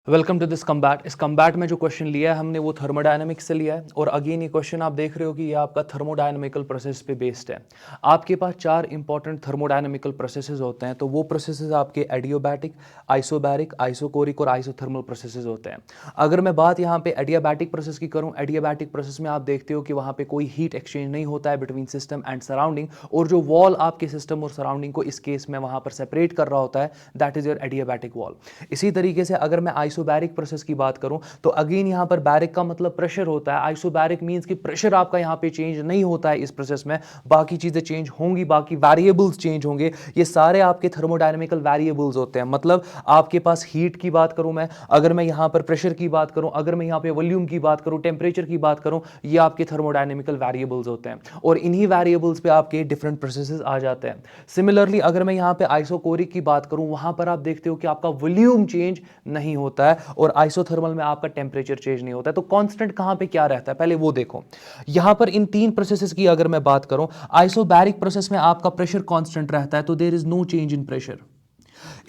Welcome to this combat. इस combat में जो क्वेश्चन लिया है हमने वो थर्मोडायनेमिक्स से लिया है और अगेन ये क्वेश्चन आप देख रहे हो कि ये आपका थर्मोडायनेमिकल प्रोसेस पे बेस्ड है। आपके पास चार इंपॉर्टेंट थर्मोडायनेमिकल प्रोसेसेस होते हैं, तो वो प्रोसेसेस आपके एडियाबैटिक, आइसोबैरिक, आइसोकोरिक और आइसोथर्मल प्रोसेसेस होते हैं। अगर मैं बात यहाँ पे एडियाबैटिक प्रोसेस की करूँ, एडियाबैटिक प्रोसेस में आप देखते हो कि वहाँ पे कोई हीट एक्सचेंज नहीं होता है बिटवीन सिस्टम एंड सराउंडिंग, और जो वॉल आपके सिस्टम और सराउंडिंग को इस केस में वहाँ पर सेपरेट कर रहा होता है, that is your adiabatic wall. इसी तरीके से अगर मैं आइसोबैरिक प्रोसेस की बात करूं तो अगेन यहां पर बैरिक का मतलब प्रेशर होता है। आइसोबैरिक मींस कि प्रेशर आपका यहां पे चेंज नहीं होता है इस प्रोसेस में, बाकी चीजें चेंज होंगी, बाकी वेरिएबल्स चेंज होंगे। ये सारे आपके थर्मोडायनेमिकल वेरिएबल्स होते हैं। मतलब आपके पास हीट की बात करूं मैं, अगर मैं यहां पर प्रेशर की बात करूं, अगर मैं यहां पे वॉल्यूम की बात करूं, टेम्परेचर की बात करूं, ये आपके थर्मोडायनेमिकल वेरिएबल्स होते हैं और इन्हीं वेरिएबल्स पे आपके डिफरेंट प्रोसेसेस आ जाते हैं। सिमिलरली अगर मैं यहां पे आइसोकोरिक की बात करूं, वहां पर आप देखते हो कि आपका वॉल्यूम चेंज नहीं होता है और आइसोथर्मल में आपका टेम्परेचर चेंज नहीं होता है। तो कांस्टेंट कहां पे क्या रहता है पहले वो देखो। यहां पर इन तीन प्रोसेसेस की अगर मैं बात करूं, आइसोबैरिक प्रोसेस में आपका प्रेशर कांस्टेंट रहता है, तो there is no change in pressure.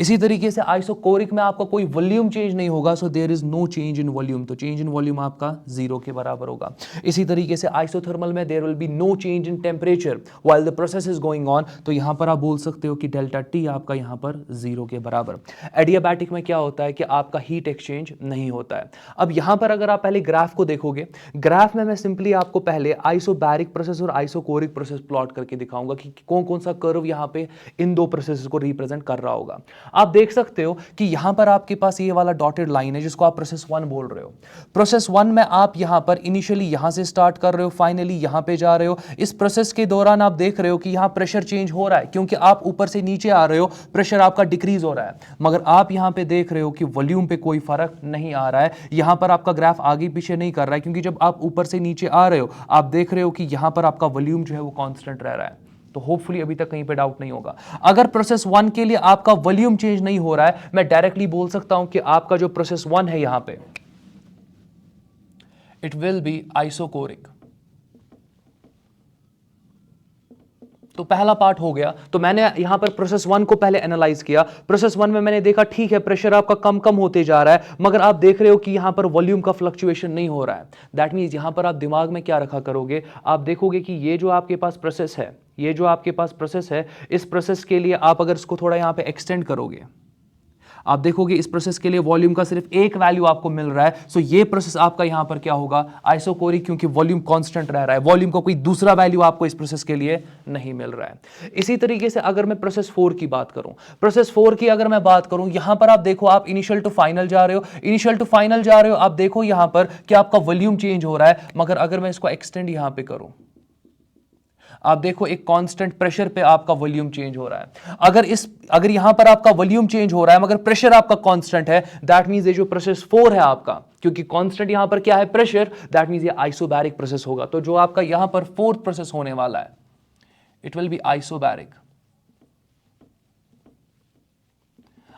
इसी तरीके से आइसोकोरिक में आपका कोई वॉल्यूम चेंज नहीं होगा, so there is no change in volume, तो चेंज इन वॉल्यूम आपका जीरो के बराबर होगा। इसी तरीके से आइसोथर्मल में there will be no change in temperature while the process is going on, तो यहां पर आप बोल सकते हो कि डेल्टा टी आपका यहां पर जीरो के बराबर। एडियाबैटिक में क्या होता है कि आपका हीट एक्सचेंज नहीं होता है। अब यहां पर अगर आप पहले ग्राफ को देखोगे, ग्राफ में मैं सिंपली आपको पहले आइसोबैरिक प्रोसेस और आइसोकोरिक प्रोसेस प्लॉट करके दिखाऊंगा कि कौन कौन सा कर्व यहां पे इन दो प्रोसेस को रिप्रेजेंट कर रहा होगा। आप देख सकते हो कि यहां पर आपके पास ये वाला डॉटेड लाइन है जिसको आप प्रोसेस वन बोल रहे हो। प्रोसेस वन में आप यहां पर इनिशियली यहां से स्टार्ट कर रहे हो, फाइनली यहां पे जा रहे हो। इस प्रोसेस के दौरान आप देख रहे हो कि यहां प्रेशर चेंज हो रहा है, क्योंकि आप ऊपर से नीचे आ रहे हो, प्रेशर आपका डिक्रीज हो रहा है। मगर आप यहां पे देख रहे हो कि वॉल्यूम पे कोई फर्क नहीं आ रहा है। यहां पर आपका ग्राफ आगे पीछे नहीं कर रहा है, क्योंकि जब आप ऊपर से नीचे आ रहे हो आप देख रहे हो कि यहां पर आपका वॉल्यूम जो है वो कांस्टेंट रह रहा है। तो होपफुली अभी तक कहीं पे डाउट नहीं होगा। अगर प्रोसेस वन के लिए आपका वॉल्यूम चेंज नहीं हो रहा है, मैं डायरेक्टली बोल सकता हूं कि आपका जो प्रोसेस वन है यहां पे, इट विल बी आइसोकोरिक। तो पहला पार्ट हो गया। तो मैंने यहां पर प्रोसेस वन को पहले एनालाइज किया। प्रोसेस वन में मैंने देखा ठीक है प्रेशर आपका कम कम होते जा रहा है, मगर आप देख रहे हो कि यहां पर वॉल्यूम का फ्लक्चुएशन नहीं हो रहा है। दैट मींस यहां पर आप दिमाग में क्या रखा करोगे, आप देखोगे कि ये जो आपके पास प्रोसेस है, ये जो आपके पास प्रोसेस है, इस प्रोसेस के लिए आप अगर इसको थोड़ा यहां पे एक्सटेंड करोगे, आप देखोगे इस प्रोसेस के लिए वॉल्यूम का सिर्फ एक वैल्यू आपको मिल रहा है। सो ये प्रोसेस आपका यहां पर क्या होगा, आइसोकोरिक, क्योंकि वॉल्यूम कांस्टेंट रह रहा है, वॉल्यूम का कोई दूसरा वैल्यू आपको इस प्रोसेस के लिए नहीं मिल रहा है। इसी तरीके से अगर मैं प्रोसेस फोर की बात करूं, प्रोसेस फोर की अगर मैं बात करूं, यहां पर आप देखो आप इनिशियल टू फाइनल जा रहे हो, इनिशियल टू फाइनल जा रहे हो, आप देखो यहां पर कि आपका वॉल्यूम चेंज हो रहा है, मगर अगर मैं इसको एक्सटेंड यहां पे करूं, आप देखो एक कांस्टेंट प्रेशर पे आपका वॉल्यूम चेंज हो रहा है। अगर यहां पर आपका वॉल्यूम चेंज हो रहा है मगर प्रेशर आपका कांस्टेंट है, दैट मींस ये जो प्रोसेस फोर है आपका, क्योंकि कांस्टेंट यहां पर क्या है, प्रेशर, दैट मींस ये आइसोबैरिक प्रोसेस होगा। तो जो आपका यहां पर फोर्थ प्रोसेस होने वाला है, इट विल बी आइसोबैरिक।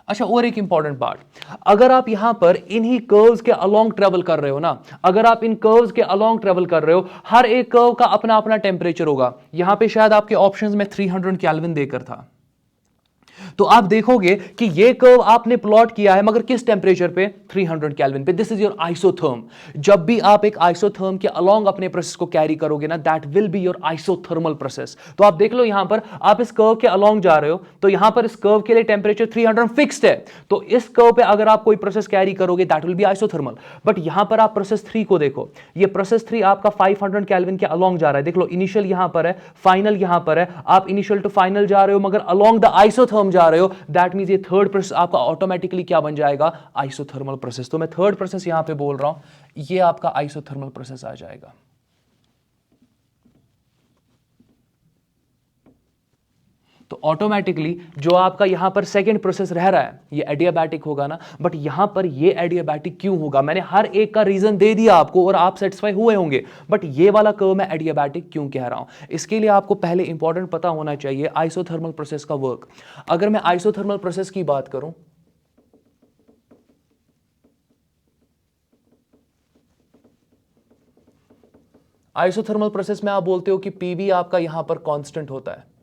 अच्छा, और एक इंपॉर्टेंट पार्ट, अगर आप यहां पर इन्हीं कर्व्स के अलोंग ट्रेवल कर रहे हो ना, अगर आप इन कर्व्स के अलोंग ट्रेवल कर रहे हो, हर एक कर्व का अपना अपना टेम्परेचर होगा। यहां पे शायद आपके ऑप्शंस में 300 केल्विन देकर था, तो आप देखोगे कि ये कर्व आपने प्लॉट किया है मगर किस टेंपरेचर पे, 300 केल्विन पे। This is your isotherm. जब भी आप एक आइसोथर्म के अलोंग अपने प्रोसेस को कैरी करोगे ना, that will be your isothermal process. तो आप देख लो यहां पर आप इस कर्व के अलोंग जा रहे हो, तो यहां पर इस कर्व के लिए टेंपरेचर 300 फिक्स्ड है, तो इस कर्व पे अगर आप कोई प्रोसेस कैरी करोगे that will be isothermal. But यहां पर आप प्रोसेस थ्री को देखो, ये प्रोसेस थ्री आपका 500 केल्विन के अलोंग जा रहा है। देख लो इनिशियल यहां पर है, फाइनल यहां पर है, आप इनिशियल टू फाइनल जा रहे हो मगर अलोंग द आइसोथर्म जा रहे हो, दैट मींस ये थर्ड प्रोसेस आपका ऑटोमेटिकली क्या बन जाएगा, आइसोथर्मल प्रोसेस। तो मैं थर्ड प्रोसेस यहां पे बोल रहा हूं, ये आपका आइसोथर्मल प्रोसेस आ जाएगा। तो ऑटोमेटिकली जो आपका यहां पर सेकंड प्रोसेस रह रहा है ये एडियाबैटिक होगा ना, बट यहां पर ये एडियाबैटिक क्यों होगा, मैंने हर एक का रीजन दे दिया आपको और आप सेटिस्फाई हुए होंगे, बट ये वाला कर्व मैं एडियाबैटिक क्यों कह रहा हूं, इसके लिए आपको पहले इंपॉर्टेंट पता होना चाहिए आइसोथर्मल प्रोसेस का वर्क। अगर मैं आइसोथर्मल प्रोसेस की बात करूं, आइसोथर्मल प्रोसेस में आप बोलते हो कि पीवी आपका यहां पर कांस्टेंट होता है।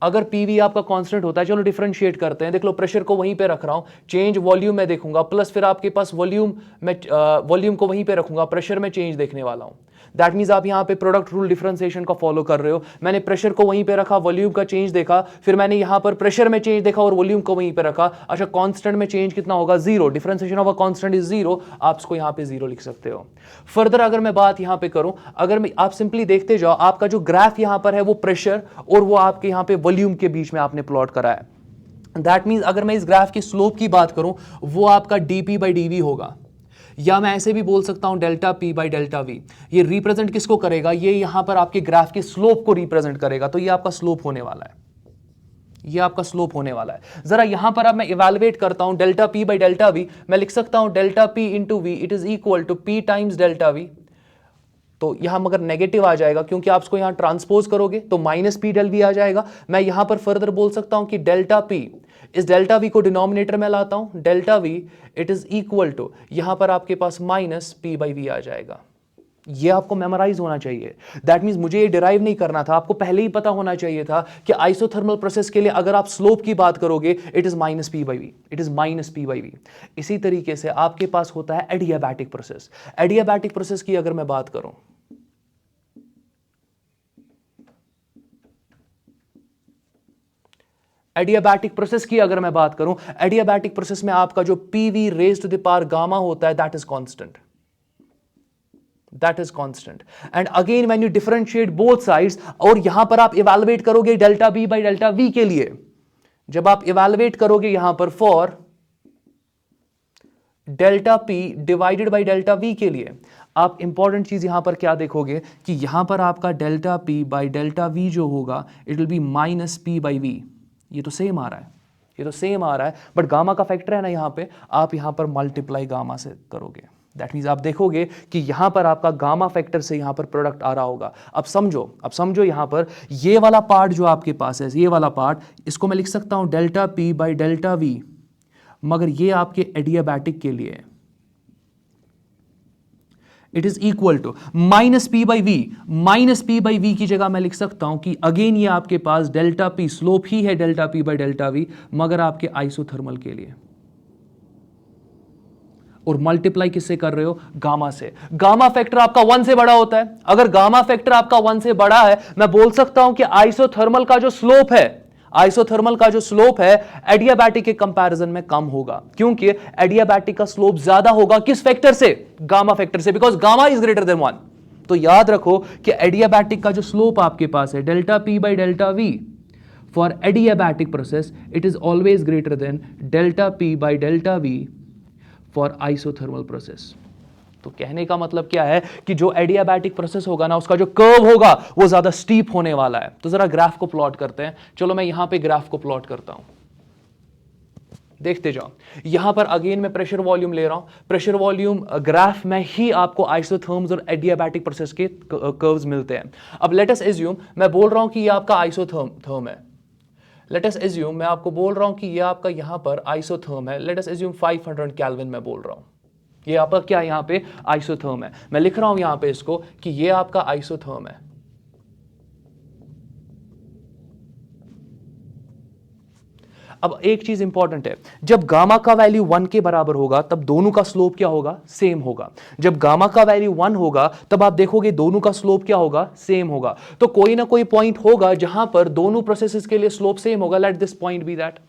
अगर पीवी आपका कांस्टेंट होता है, चलो डिफरेंशिएट करते हैं, देख लो प्रेशर को वहीं पे रख रहा हूं, चेंज वॉल्यूम में देखूंगा, प्लस फिर आपके पास वॉल्यूम में वॉल्यूम को वहीं पे रखूंगा, प्रेशर में चेंज देखने वाला हूं। दैट मीन्स आप यहां पे प्रोडक्ट रूल डिफरेंशिएशन का फॉलो कर रहे हो। मैंने प्रेशर को वहीं पे रखा, वॉल्यूम का चेंज देखा, फिर मैंने यहां पर प्रेशर में चेंज देखा और वॉल्यूम को वहीं पे रखा। अच्छा, कांस्टेंट में चेंज कितना होगा? Zero. Differentiation of a constant is zero, आप इसको यहां पे जीरो लिख सकते हो। फर्दर अगर मैं बात यहां पे करूं, अगर मैं आप सिंपली देखते जाओ, आपका जो ग्राफ यहां पर है वो प्रेशर और वो आपके यहां पे वॉल्यूम के बीच में आपने प्लॉट करा है। दैट मीन्स अगर मैं इस ग्राफ की स्लोप की बात करूं, वो आपका dp बाई dv होगा, या मैं ऐसे भी बोल सकता हूं delta P by delta we. ये रिप्रेजेंट किसको करेगा? ये यहां पर आपके ग्राफ के स्लोप को रिप्रेजेंट करेगा। तो ये आपका स्लोप होने वाला है, ये आपका स्लोप होने वाला है। जरा यहां पर अब मैं इवैल्यूएट करता हूं delta P by delta V, मैं लिख सकता हूं delta P into V it is equal to P times delta V. तो यहां मगर नेगेटिव आ जाएगा क्योंकि आप इसको यहां ट्रांसपोज करोगे तो माइनस पी डेल वी आ जाएगा। मैं यहां पर फर्दर बोल सकता हूं कि डेल्टा पी, इस डेल्टा वी को डिनोमिनेटर में लाता हूं, delta V it is equal to, यहां पर आपके पास माइनस पी बाई वी आ जाएगा। ये आपको मेमोराइज होना चाहिए। दैट मींस मुझे ये डिराइव नहीं करना था, आपको पहले ही पता होना चाहिए था कि आइसोथर्मल प्रोसेस के लिए अगर आप स्लोप की बात करोगे it is minus P by V, it is minus P by V. इसी तरीके से आपके पास होता है एडियाबैटिक प्रोसेस। एडियाबैटिक प्रोसेस की अगर मैं बात करूं, एडियाबैटिक प्रोसेस की अगर मैं बात करूं, एडियाबैटिक प्रोसेस में आपका जो PV raise to the power gamma होता है that is constant, that is constant. And again when you differentiate both sides, और यहां पर आप इवैल्यूएट करोगे delta B by delta V के लिए, जब आप इवैल्यूएट करोगे यहां पर for delta P divided by delta V के लिए, आप इंपॉर्टेंट चीज यहां पर क्या देखोगे कि यहां पर आपका delta P by delta V जो होगा it will be minus P by V. ये तो सेम आ रहा है, ये तो सेम आ रहा है, बट गामा का फैक्टर है ना यहां पे, आप यहां पर मल्टीप्लाई गामा से करोगे। दैट मीन्स आप देखोगे कि यहां पर आपका गामा फैक्टर से यहां पर प्रोडक्ट आ रहा होगा। अब समझो यहां पर ये वाला पार्ट जो आपके पास है, ये वाला पार्ट, इसको मैं लिख सकता हूं delta P by delta V, मगर ये आपके एडियाबैटिक के लिए है, it is equal to minus P by V. Minus P by V की जगह मैं लिख सकता हूं कि अगेन ये आपके पास डेल्टा पी स्लोप ही है delta P by delta V, मगर आपके आइसोथर्मल के लिए, और मल्टीप्लाई किससे कर रहे हो? गामा से। गामा फैक्टर आपका 1 से बड़ा होता है। अगर गामा फैक्टर आपका 1 से बड़ा है, मैं बोल सकता हूं कि आइसोथर्मल का जो स्लोप है, आइसोथर्मल का जो स्लोप है एडियाबैटिक के कंपैरिजन में कम होगा, क्योंकि एडियाबैटिक का स्लोप ज्यादा होगा किस फैक्टर से? गामा फैक्टर से, because gamma is greater than 1। तो याद रखो कि एडियाबैटिक का जो स्लोप आपके पास है delta P by delta we, for adiabatic process it is always greater than delta P by delta we for isothermal process. तो कहने का मतलब क्या है कि जो एडियाबैटिक प्रोसेस होगा ना, उसका जो कर्व होगा वो ज्यादा स्टीप होने वाला है। तो जरा ग्राफ को प्लॉट करते हैं। चलो मैं यहां पे ग्राफ को प्लॉट करता हूं, देखते जाओ। यहां पर अगेन मैं प्रेशर वॉल्यूम ले रहा हूं, प्रेशर वॉल्यूम ग्राफ में ही आपको आइसोथर्म्स और एडियाबैटिक प्रोसेस के कर्व्स मिलते हैं। अब लेट अस एज्यूम, मैं बोल रहा हूं कि ये आपका आइसोथर्म है। लेट अस एज्यूम, मैं आपको बोल रहा हूं कि ये आपका यहां पर आइसोथर्म है। लेट अस एज्यूम 500 केल्विन मैं बोल रहा हूं, ये आपका क्या यहां पे आइसोथर्म है। मैं लिख रहा हूं यहां पे इसको कि ये आपका आइसोथर्म है। अब एक चीज इंपॉर्टेंट है, जब गामा का वैल्यू 1 के बराबर होगा तब दोनों का स्लोप क्या होगा? सेम होगा। जब गामा का वैल्यू 1 होगा तब आप देखोगे दोनों का स्लोप क्या होगा? सेम होगा। तो कोई ना कोई पॉइंट होगा जहां पर दोनों प्रोसेसेस के लिए स्लोप सेम होगा। Let this point be that.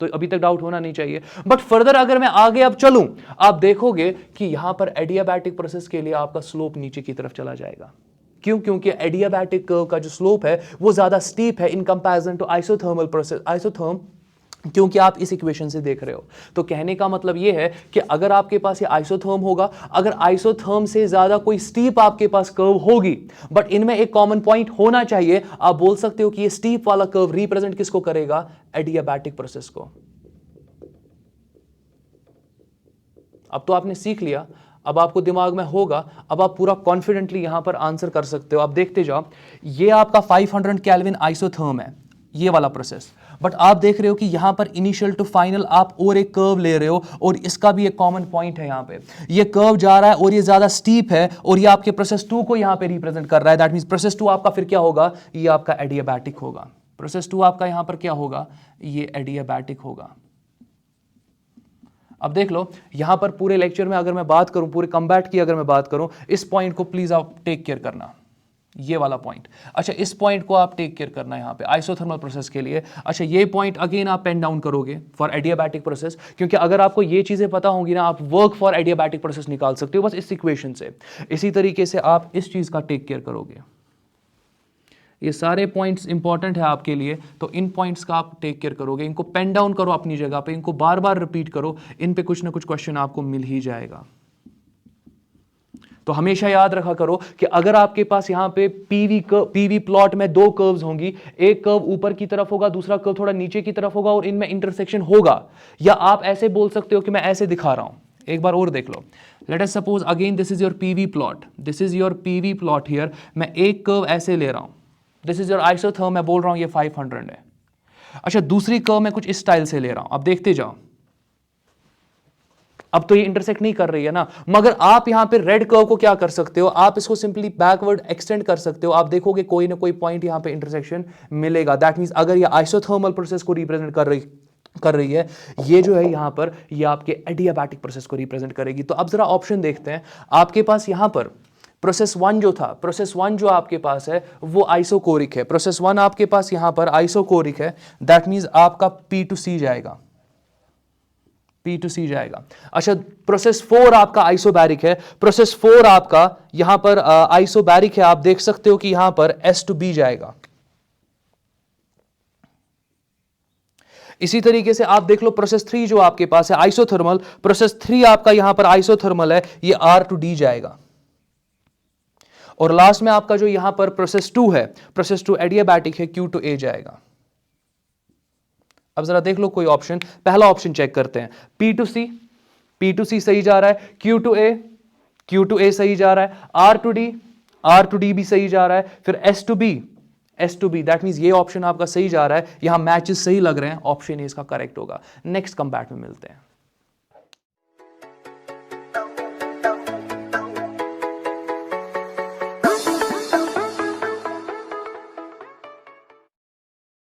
तो अभी तक डाउट होना नहीं चाहिए। बट फर्दर अगर मैं आगे अब चलूं, आप देखोगे कि यहां पर एडियाबैटिक प्रोसेस के लिए आपका स्लोप नीचे की तरफ चला जाएगा। क्यों? क्योंकि एडियाबैटिक कर्व का जो स्लोप है वो ज्यादा स्टीप है in comparison to isothermal process, isotherm, क्योंकि आप इस इक्वेशन से देख रहे हो। तो कहने का मतलब यह है कि अगर आपके पास ये आइसोथर्म होगा, अगर आइसोथर्म से ज्यादा कोई स्टीप आपके पास कर्व होगी, बट इनमें एक कॉमन पॉइंट होना चाहिए, आप बोल सकते हो कि ये स्टीप वाला कर्व रिप्रेजेंट किसको करेगा? एडियाबैटिक प्रोसेस को। अब तो आपने सीख लिया, अब आपको दिमाग में होगा, अब आप पूरा कॉन्फिडेंटली यहां पर आंसर कर सकते हो। आप देखते जाओ, ये आपका 500 केल्विन आइसोथर्म है, ये वाला प्रोसेस, बट आप देख रहे हो कि यहां पर इनिशियल टू फाइनल आप और एक कर्व ले रहे हो, और इसका भी एक कॉमन पॉइंट है। यहां पे ये कर्व जा रहा है और ये ज्यादा स्टीप है, और ये आपके प्रोसेस 2 को यहां पे रिप्रेजेंट कर रहा है। दैट मींस प्रोसेस 2 आपका फिर क्या होगा? ये आपका एडियाबैटिक होगा। प्रोसेस 2 आपका यहां पर क्या होगा, ये एडियाबैटिक होगा। अब देख लो यहां पर पूरे लेक्चर में अगर मैं बात करूं, पूरे कम्बैट की अगर मैं बात करूं, इस पॉइंट को प्लीज आप टेक केयर करना, ये वाला पॉइंट। अच्छा इस पॉइंट को आप टेक केयर करना यहां पे आइसोथर्मल प्रोसेस के लिए। अच्छा ये पॉइंट अगेन आप पेन डाउन करोगे फॉर एडियाबैटिक प्रोसेस, क्योंकि अगर आपको ये चीजें पता होंगी ना, आप वर्क फॉर एडियाबैटिक प्रोसेस निकाल सकते हो बस इस इक्वेशन से। इसी तरीके से आप इस चीज का टेक केयर करोगे। ये सारे पॉइंट्स इंपॉर्टेंट है आपके लिए, तो इन पॉइंट्स का आप टेक केयर करोगे, इनको पेन डाउन करो अपनी जगह पे, इनको बार बार रिपीट करो, इन पे कुछ ना कुछ क्वेश्चन आपको मिल ही जाएगा। तो हमेशा याद रखा करो कि अगर आपके पास यहां पे पीवी प्लॉट में दो कर्व्स होंगी, एक कर्व ऊपर की तरफ होगा, दूसरा कर्व थोड़ा नीचे की तरफ होगा और इनमें इंटरसेक्शन होगा, या आप ऐसे बोल सकते हो कि मैं ऐसे दिखा रहा हूं। एक बार और देख लो, let us suppose again this is your PV plot, this is your PV plot here, मैं एक कर्व ऐसे ले रहा हूं, दिस इज योर आइसोथर्म, मैं बोल रहा हूं ये 500 है। अच्छा दूसरी कर्व मैं कुछ इस स्टाइल से ले रहा हूं, अब देखते जाओ, अब तो ये इंटरसेक्ट नहीं कर रही है ना, मगर आप यहां पे रेड कर्व को क्या कर सकते हो, आप इसको सिंपली बैकवर्ड एक्सटेंड कर सकते हो, आप देखोगे कोई ना कोई पॉइंट यहां पे इंटरसेक्शन मिलेगा। दैट मींस अगर ये आइसोथर्मल प्रोसेस को रिप्रेजेंट कर रही है, ये जो है यहां पर ये आपके एडियाबैटिक प्रोसेस को रिप्रेजेंट करेगी। तो अब जरा ऑप्शन देखते हैं, आपके पास यहां पर प्रोसेस 1 जो था, प्रोसेस 1 जो आपके पास है वो आइसोकोरिक है, प्रोसेस 1 आपके पास यहां पर आइसोकोरिक है, दैट मींस आपका P2C जाएगा, P2C जाएगा। अच्छा प्रोसेस 4 आपका आइसोबैरिक है, प्रोसेस 4 आपका यहां पर आइसोबैरिक है, आप देख सकते हो कि यहां पर S2B जाएगा। इसी तरीके से आप देख लो प्रोसेस 3 जो आपके पास है आइसोथर्मल, प्रोसेस 3 आपका यहां पर आइसोथर्मल है, ये R2D जाएगा। और लास्ट में आपका जो यहां पर प्रोसेस 2 है, प्रोसेस 2 एडियाबैटिक है, Q2A जाएगा। अब जरा देख लो कोई ऑप्शन, पहला ऑप्शन चेक करते हैं, P2C सही जा रहा है, Q2A सही जा रहा है, R2D भी सही जा रहा है, फिर S2B दैट मींस ये ऑप्शन आपका सही जा रहा है, यहां मैचेस सही लग रहे हैं, ऑप्शन ए इसका करेक्ट होगा। नेक्स्ट कम्बैट में मिलते हैं।